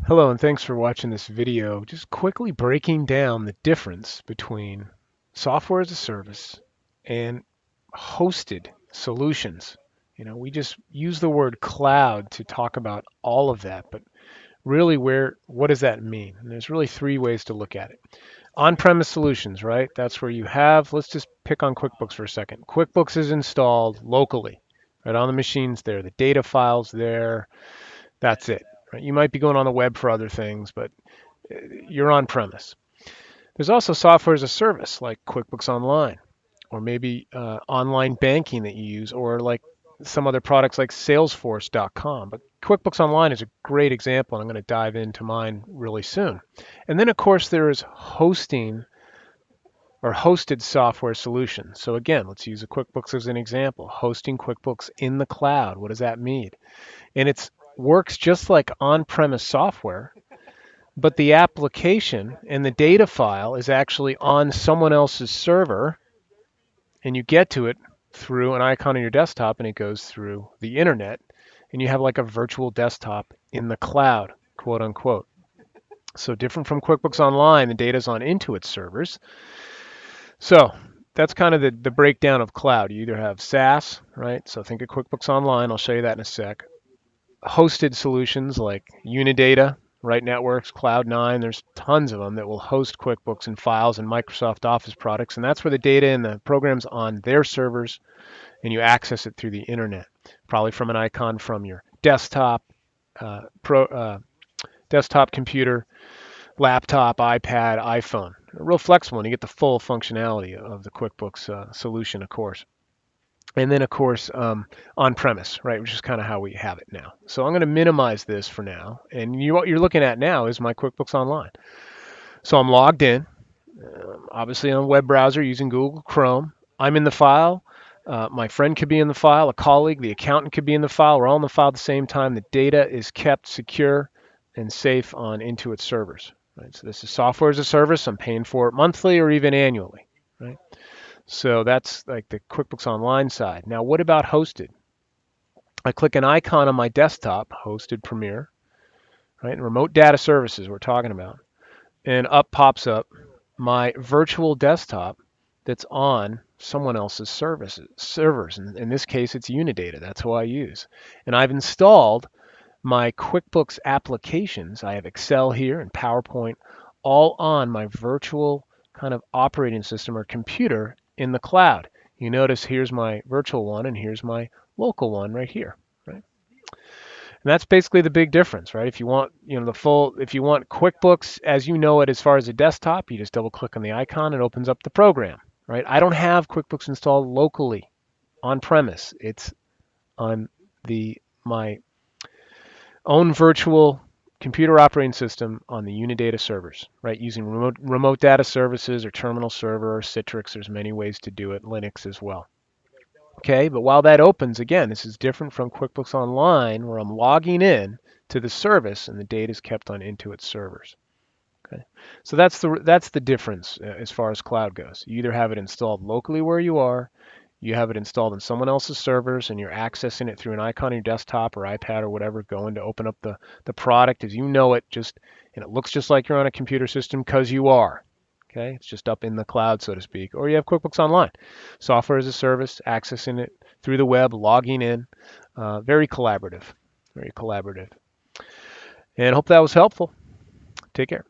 Hello and thanks for watching this video. Just quickly breaking down the difference between software as a service and hosted solutions. We just use the word cloud to talk about all of that, but really what does that mean? And there's really three ways to look at it. On-premise solutions, right? That's where you have, let's just pick on QuickBooks for a second. QuickBooks is installed locally, right on the machines there. The data files there, that's it. Right? You might be going on the web for other things, but you're on premise. There's also software as a service like QuickBooks Online, or maybe online banking that you use, or like some other products like Salesforce.com. But QuickBooks Online is a great example, and I'm going to dive into mine really soon. And then, of course, there is hosting or hosted software solutions. So again, let's use a QuickBooks as an example. Hosting QuickBooks in the cloud. What does that mean? And it works just like on-premise software, but the application and the data file is actually on someone else's server, and you get to it through an icon on your desktop, and it goes through the internet, and you have like a virtual desktop in the cloud, quote unquote. So different from QuickBooks Online, the data's on Intuit servers. So that's kind of the breakdown of cloud. You either have SaaS, right? So think of QuickBooks Online. I'll show you that in a sec. Hosted solutions like Unidata, Right Networks, Cloud9. There's tons of them that will host QuickBooks and files and Microsoft Office products, and that's where the data and the programs on their servers, and you access it through the internet, probably from an icon from your desktop, desktop computer, laptop, iPad, iPhone. Real flexible, and you get the full functionality of the QuickBooks solution, of course. And then, of course, on-premise, right, which is kind of how we have it now. So I'm going to minimize this for now. And what you're looking at now is my QuickBooks Online. So I'm logged in, obviously on a web browser using Google Chrome. I'm in the file. My friend could be in the file, a colleague, the accountant could be in the file. We're all in the file at the same time. The data is kept secure and safe on Intuit servers. Right? So this is software as a service. I'm paying for it monthly or even annually. Right? So that's like the QuickBooks Online side. Now, what about hosted? I click an icon on my desktop, hosted Premier, right? And remote data services we're talking about. And up pops up my virtual desktop that's on someone else's servers. And in this case, it's Unidata. That's who I use. And I've installed my QuickBooks applications. I have Excel here and PowerPoint all on my virtual kind of operating system or computer in the cloud. You notice here's my virtual one and here's my local one right here, right? And that's basically the big difference, right? If you want, if you want QuickBooks as you know it as far as a desktop, you just double click on the icon, it opens up the program, right? I don't have QuickBooks installed locally on premise. It's on my own virtual computer operating system on the Unidata servers, right? Using remote data services or terminal server or Citrix. There's many ways to do it, Linux as well. Okay, but while that opens, again, this is different from QuickBooks Online where I'm logging in to the service and the data is kept on Intuit servers. Okay, so that's the difference as far as cloud goes. You either have it installed locally where you are, you have it installed on someone else's servers, and you're accessing it through an icon on your desktop or iPad or whatever, going to open up the product as you know it, and it looks just like you're on a computer system because you are. Okay, it's just up in the cloud, so to speak. Or you have QuickBooks Online, software as a service, accessing it through the web, logging in. Very collaborative, very collaborative. And hope that was helpful. Take care.